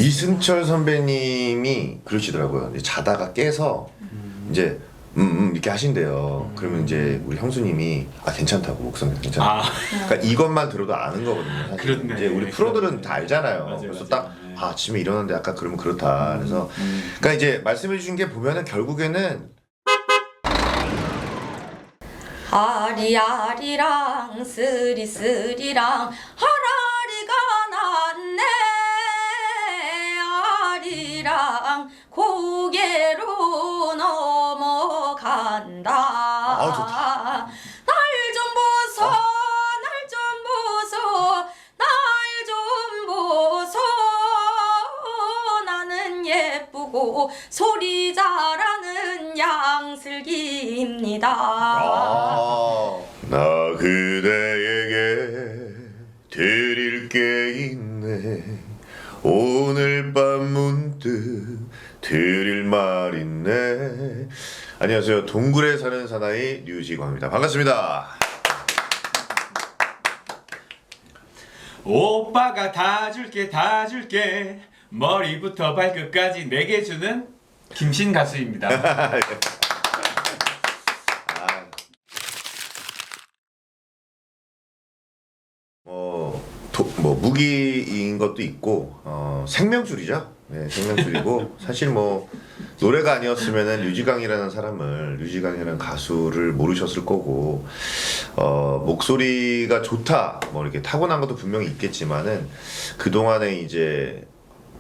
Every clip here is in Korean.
이승철 선배님이 그러시더라고요. 이제 자다가 깨서 이제 이렇게 하신대요. 그러면 이제 우리 형수님이 괜찮다고 목소리 괜찮다. 그러니까 이것만 들어도 아는 거거든요. 사실. 그렇네. 이제 우리 프로들은 다 알잖아요. 맞아요, 그래서 맞아요. 딱 네. 아침에 일어났는데 아까 그러면 그렇다. 그래서 그러니까 이제 말씀해 주신 게 보면은 결국에는 아리아리랑 쓰리쓰리랑 하라리가 났네. 아리랑 고개로 넘어간다. 좋다. 날 좀 보소, 날 좀 보소, 날 좀 보소. 나는 예쁘고 소리 잘하는 양슬기입니다. 나 그대에게 드릴 게 있네. 오늘 밤 문득 드릴 말 있네. 안녕하세요. 동굴에 사는 사나이 류지광입니다. 반갑습니다. 오빠가 다 줄게 다 줄게 머리부터 발끝까지 내게 주는 김신 가수입니다. 무기인 것도 있고 생명줄이죠. 네, 생명줄이고 사실 뭐 노래가 아니었으면은 류지강이라는 사람을 류지강이라는 가수를 모르셨을 거고 목소리가 좋다 뭐 이렇게 타고난 것도 분명히 있겠지만은 그 동안에 이제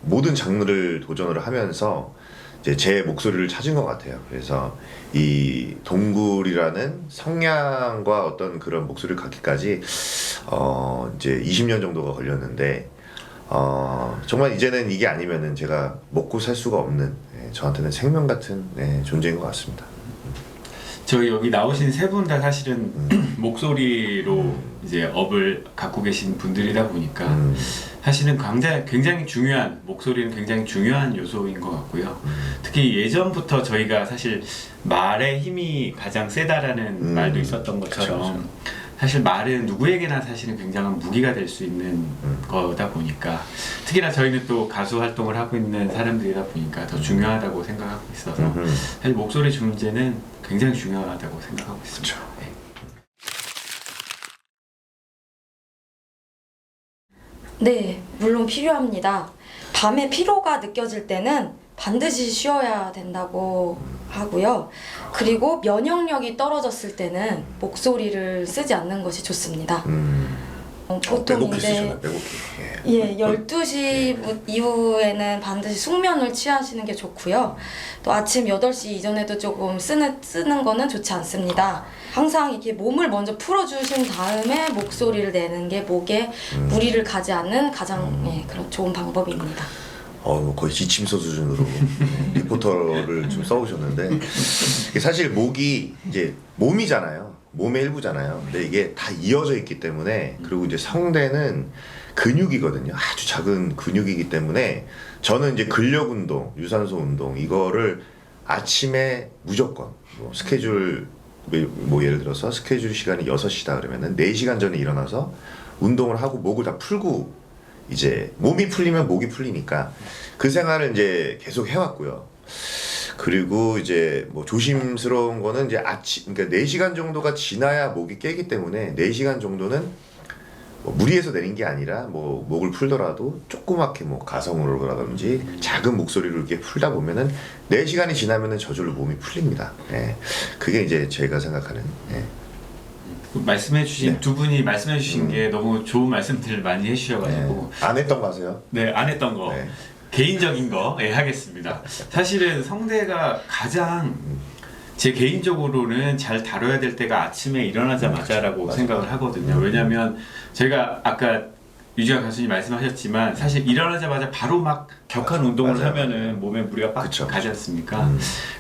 모든 장르를 도전을 하면서 이제 제 목소리를 찾은 것 같아요. 그래서 이 동굴이라는 성량과 어떤 그런 목소리를 갖기까지 이제 20년 정도가 걸렸는데 정말 이제는 이게 아니면은 제가 먹고 살 수가 없는 저한테는 생명 같은 존재인 것 같습니다. 저희 여기 나오신 세 분 다 사실은 목소리로 이제 업을 갖고 계신 분들이다 보니까 사실은 굉장히 중요한 목소리는 굉장히 중요한 요소인 것 같고요. 특히 예전부터 저희가 사실 말의 힘이 가장 세다라는 말도 있었던 것처럼 그쵸. 사실 말은 누구에게나 사실은 굉장한 무기가 될 수 있는 거다 보니까 특히나 저희는 또 가수 활동을 하고 있는 사람들이다 보니까 더 중요하다고 생각하고 있어서 사실 목소리 존재는 굉장히 중요하다고 생각하고 있습니다. 그쵸. 네. 네, 물론 필요합니다. 밤에 피로가 느껴질 때는 반드시 쉬어야 된다고 하고요. 그리고 면역력이 떨어졌을 때는 목소리를 쓰지 않는 것이 좋습니다. 보통 빼곡히 이제 쓰잖아요. 빼곡히. 12시 이후에는 반드시 숙면을 취하시는 게 좋고요. 또 아침 8시 이전에도 조금 쓰는 거는 좋지 않습니다. 항상 이렇게 몸을 먼저 풀어주신 다음에 목소리를 내는 게 목에 무리를 가지 않는 가장 그런 좋은 방법입니다. 거의 지침서 수준으로 리포터를 좀 써오셨는데 사실 목이 이제 몸이잖아요. 몸의 일부잖아요. 근데 이게 다 이어져 있기 때문에 그리고 이제 성대는 근육이거든요. 아주 작은 근육이기 때문에 저는 이제 근력 운동, 유산소 운동 이거를 아침에 무조건 스케줄 뭐 예를 들어서 스케줄 시간이 6시다 그러면은 4시간 전에 일어나서 운동을 하고 목을 다 풀고 이제 몸이 풀리면 목이 풀리니까 그 생활을 이제 계속 해왔고요. 그리고 이제 뭐 조심스러운 거는 이제 그러니까 4시간 정도가 지나야 목이 깨기 때문에 4시간 정도는 뭐 무리해서 내린 게 아니라 뭐 목을 풀더라도 조그맣게 뭐 가성으로라든지 작은 목소리로 이렇게 풀다 보면은 4시간이 지나면은 저절로 몸이 풀립니다. 그게 이제 제가 생각하는. 말씀해주신 두 분이 말씀해주신 게 너무 좋은 말씀들을 많이 해주셔가지고 안 했던 거 하세요? 네, 안 했던 거 개인적인 거 하겠습니다. 사실은 성대가 가장 제 개인적으로는 잘 다뤄야 될 때가 아침에 일어나자마자라고 맞아. 생각을 하거든요. 왜냐하면 저희가 아까 유지아 가수님 말씀하셨지만 사실 일어나자마자 바로 막 격한 운동을 맞아요. 하면은 몸에 무리가 빡 그쵸. 가지 않습니까?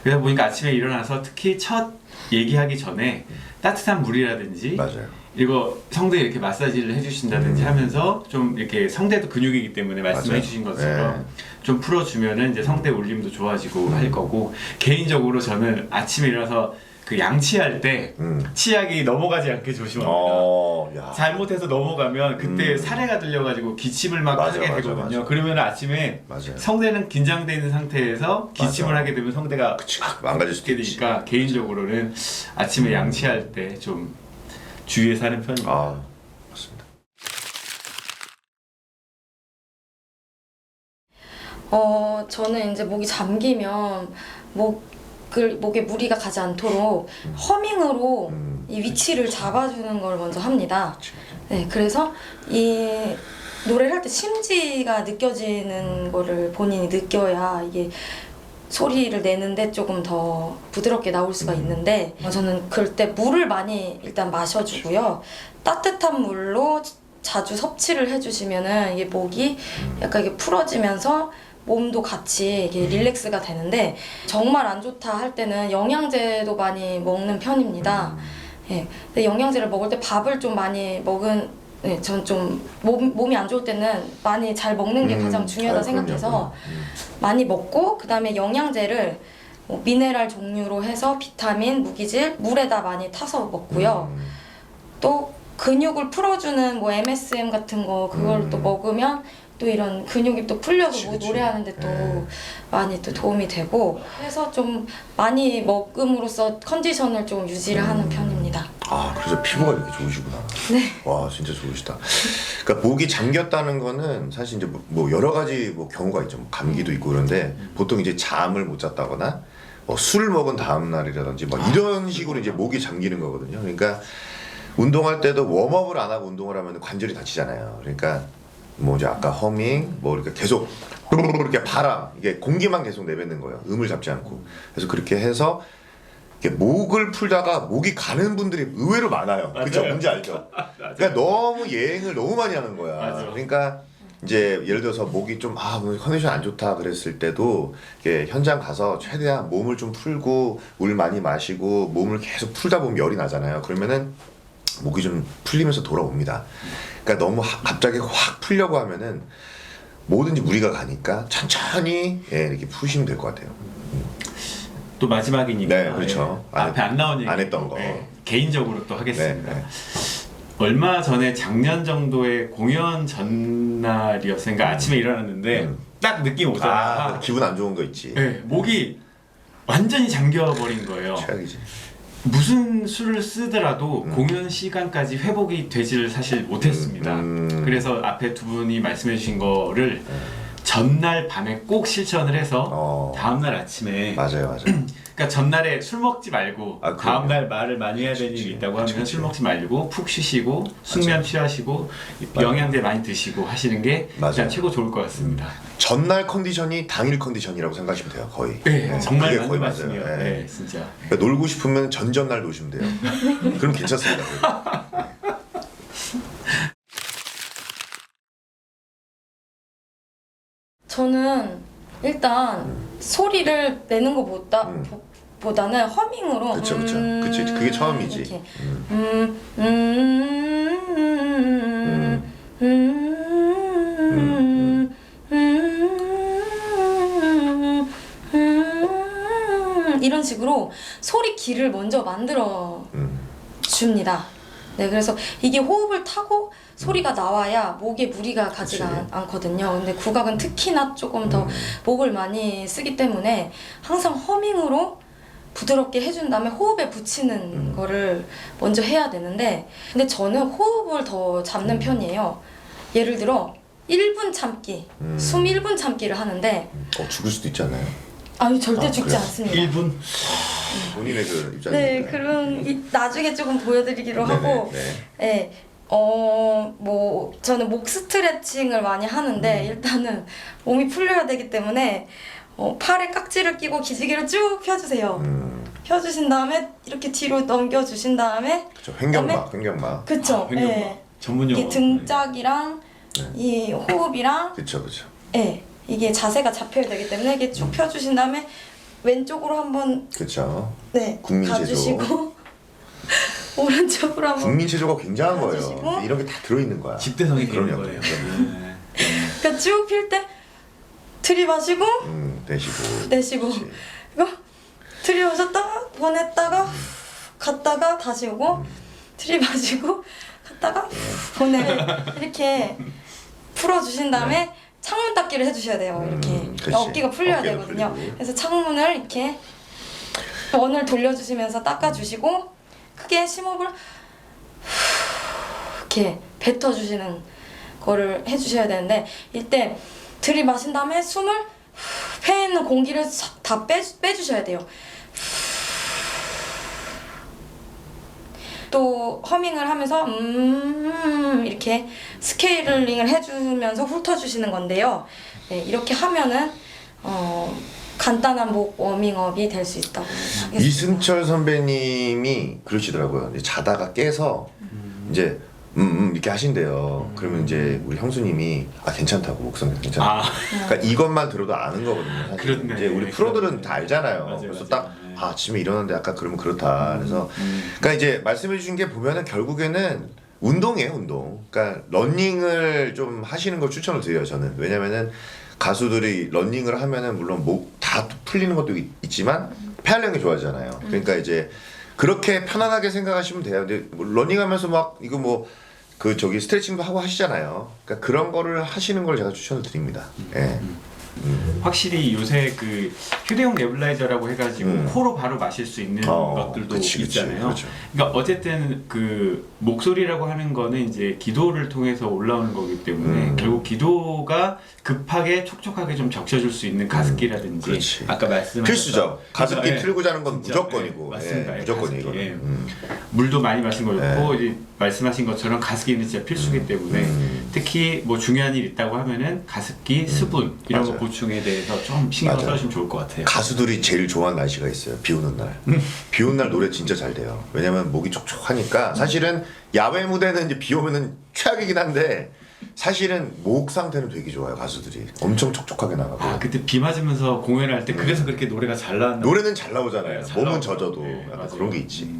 그러다 보니까 아침에 일어나서 특히 첫 얘기하기 전에 따뜻한 물이라든지 맞아요. 이거 성대 이렇게 마사지를 해주신다든지 하면서 좀 이렇게 성대도 근육이기 때문에 말씀해주신 것처럼 좀 풀어주면은 이제 성대 울림도 좋아지고 할 거고 개인적으로 저는 아침에 일어나서 그 양치할 때 치약이 넘어가지 않게 조심합니다. 야. 잘못해서 넘어가면 그때 사례가 들려가지고 기침을 막 맞아, 하게 맞아, 되거든요. 맞아. 그러면 아침에 맞아요. 성대는 긴장돼 있는 상태에서 기침을 맞아. 하게 되면 성대가 그치, 망가질 수도 있게 있지. 되니까 개인적으로는 아침에 양치할 때 좀 주의해서 하는 편입니다. 아, 맞습니다. 저는 이제 목이 잠기면 목에 무리가 가지 않도록 허밍으로 이 위치를 잡아주는 걸 먼저 합니다. 네, 그래서 이 노래를 할 때 심지가 느껴지는 거를 본인이 느껴야 이게 소리를 내는데 조금 더 부드럽게 나올 수가 있는데 저는 그럴 때 물을 많이 일단 마셔주고요. 따뜻한 물로 자주 섭취를 해주시면은 이게 목이 약간 이게 풀어지면서 몸도 같이 이게 릴렉스가 되는데 정말 안 좋다 할 때는 영양제도 많이 먹는 편입니다. 예. 근데 영양제를 먹을 때 밥을 좀 많이 네, 전 좀 몸이 안 좋을 때는 많이 잘 먹는 게 가장 중요하다 생각해서 많이 먹고 그 다음에 영양제를 뭐 미네랄 종류로 해서 비타민, 무기질, 물에다 많이 타서 먹고요. 또 근육을 풀어주는 뭐 MSM 같은 거 그걸 또 먹으면 또 이런 근육이 또 풀려서 뭐 노래하는데 또 많이 또 도움이 되고 해서 좀 많이 먹음으로써 컨디션을 좀 유지를 하는 편입니다. 아, 그래서 피부가 이렇게 좋으시구나. 네. 와, 진짜 좋으시다. 그러니까 목이 잠겼다는 거는 사실 이제 뭐 여러 가지 뭐 경우가 있죠. 뭐 감기도 있고 그런데 보통 이제 잠을 못 잤다거나 술 먹은 다음 날이라든지 뭐 이런 식으로 이제 목이 잠기는 거거든요. 그러니까 운동할 때도 웜업을 안 하고 운동을 하면 관절이 다치잖아요. 그러니까 뭐 이제 아까 허밍 뭐 이렇게 계속 이렇게 바람 이게 공기만 계속 내뱉는 거예요. 음을 잡지 않고. 그래서 그렇게 해서 이렇게 목을 풀다가 목이 가는 분들이 의외로 많아요. 그죠? 뭔지 알죠? 그러니까 너무 예행을 너무 많이 하는 거야. 맞아. 그러니까 이제 예를 들어서 목이 좀 오늘 컨디션 안 좋다 그랬을 때도 이렇게 현장 가서 최대한 몸을 좀 풀고 물 많이 마시고 몸을 계속 풀다 보면 열이 나잖아요. 그러면은 목이 좀 풀리면서 돌아옵니다. 그러니까 너무 갑자기 확 풀려고 하면은 뭐든지 무리가 가니까 천천히 이렇게 푸시면 될 것 같아요. 또 마지막이니까 네, 그렇죠. 앞에 안 나온 얘기 안 했던 거. 개인적으로 또 하겠습니다. 네, 네. 얼마 전에 작년 정도의 공연 전날이었으니까 아침에 일어났는데 딱 느낌 오잖아. 기분 안 좋은 거 있지. 네, 목이 완전히 잠겨버린 거예요. 최악이지. 무슨 수를 쓰더라도 공연 시간까지 회복이 되지를 사실 못했습니다. 그래서 앞에 두 분이 말씀해주신 거를 전날 밤에 꼭 실천을 해서 다음날 아침에 맞아요. 그러니까 전날에 술 먹지 말고 다음날 말을 많이 해야 되는 일이 있다고 하면 술 먹지 말고 푹 쉬시고 숙면 취하시고 영양제 많이 드시고 하시는 게 일단 최고 좋을 것 같습니다. 전날 컨디션이 당일 컨디션이라고 생각하시면 돼요. 거의. 네, 정말 그게 맞는 거의 말씀이에요. 맞아요. 네, 진짜. 그러니까 놀고 싶으면 전날 노시면 돼요. 그럼 괜찮습니다. 저는 일단 소리를 내는 것보다는 허밍으로 그쵸. 그치. 그게 처음이지. 이렇게. 이런 식으로 소리 길을 먼저 만들어 줍니다. 네, 그래서 이게 호흡을 타고 소리가 나와야 목에 무리가 가지가 않거든요. 근데 국악은 특히나 조금 더 목을 많이 쓰기 때문에 항상 허밍으로 부드럽게 해준 다음에 호흡에 붙이는 거를 먼저 해야 되는데 근데 저는 호흡을 더 잡는 편이에요. 예를 들어 1분 참기, 숨 1분 참기를 하는데 죽을 수도 있지 않아요? 아니 절대 죽지 그래? 않습니다. 1분? 본인의 그 입장이니까. 네, 그런 나중에 조금 보여드리기로 하고, 네, 뭐 저는 목 스트레칭을 많이 하는데 일단은 몸이 풀려야 되기 때문에 팔에 깍지를 끼고 기지개를 쭉 펴주세요. 펴주신 다음에 이렇게 뒤로 넘겨주신 다음에, 그쵸. 횡격막. 그쵸. 횡격막. 전문 용어. 이게 등짝이랑 이 호흡이랑, 그쵸. 네, 이게 자세가 잡혀야 되기 때문에 이게 쭉 펴주신 다음에 왼쪽으로 한번 그쵸. 네 국민체조. 가주시고 오른쪽으로 한번 국민체조가 굉장한 가주시고. 거예요. 이런 게 다 들어있는 거야. 집대성이 그런 그럼요. 거예요. 그러니까 쭉 필 때 들이마시고 내쉬고. 내쉬고 그치. 이거 들이마셨다가 보냈다가 갔다가 다시 오고 들이마시고 갔다가 보내를 이렇게 풀어주신 다음에 창문 닫기를 해주셔야 돼요. 이렇게 그치. 어깨가 풀려야 어깨가 되거든요. 풀리고. 그래서 창문을 이렇게 원을 돌려주시면서 닦아주시고 크게 심호흡을 이렇게 뱉어주시는 거를 해주셔야 되는데 이때 들이마신 다음에 숨을 폐에 있는 공기를 싹 다 빼주셔야 돼요. 또 허밍을 하면서 이렇게 스케일링을 해주면서 훑어주시는 건데요. 네, 이렇게 하면은 간단한 목 워밍업이 될 수 있다고 하겠습니다. 이승철 선배님이 그러시더라고요. 이제 자다가 깨서 이제 이렇게 하신대요. 그러면 이제 우리 형수님이 괜찮다고 목성 괜찮다. 아, 그러니까 이것만 들어도 아는 거거든요. 사실. 그렇네. 이제 우리 프로들은 다 알잖아요. 맞아요, 그래서 맞아요. 딱 네. 아침에 일어났는데 아까 그러면 그렇다. 그래서 그러니까 이제 말씀해 주신 게 보면은 결국에는 운동이에요, 운동. 그러니까 러닝을 좀 하시는 걸 추천을 드려요, 저는. 왜냐면은 가수들이 러닝을 하면은 물론 목 다 풀리는 것도 있지만 폐활량이 좋아지잖아요. 그러니까 이제 그렇게 편안하게 생각하시면 돼요. 근데 뭐 러닝하면서 막 이거 뭐 그 저기 스트레칭도 하고 하시잖아요. 그러니까 그런 거를 하시는 걸 제가 추천을 드립니다. 예. 확실히 요새 그 휴대용 네블라이저라고 해가지고 코로 바로 마실 수 있는 것들도 그치, 있잖아요. 그렇죠. 그러니까 어쨌든 그 목소리라고 하는 거는 이제 기도를 통해서 올라오는 거기 때문에 결국 기도가 급하게 촉촉하게 좀 적셔줄 수 있는 가습기라든지 그렇지. 아까 말씀하신 필수죠. 가습기 예. 틀고 자는 건 진짜, 무조건이고. 예, 맞습니다. 예, 예, 무조건이에요. 가습기, 예. 이거는. 물도 많이 마시는 거 좋고 이제 말씀하신 것처럼 가습기는 진짜 필수기 때문에 특히 뭐 중요한 일 있다고 하면은 가습기, 수분 이런 맞아요. 거 보충에 대해서 좀 신경 맞아요. 써주시면 좋을 것 같아요. 가수들이 제일 좋아하는 날씨가 있어요. 비 오는 날. 비 오는 날 노래 진짜 잘 돼요. 왜냐면 목이 촉촉하니까. 사실은 야외 무대는 이제 비 오면은 최악이긴 한데 사실은 목 상태는 되게 좋아요. 가수들이 엄청 촉촉하게 나가고. 아 그때 비 맞으면서 공연할 때 그래서 그렇게 노래가 잘 나왔나? 노래는 잘 나오잖아요. 네, 잘 몸은 나오죠. 젖어도 네, 약간 맞아요. 그런 게 있지.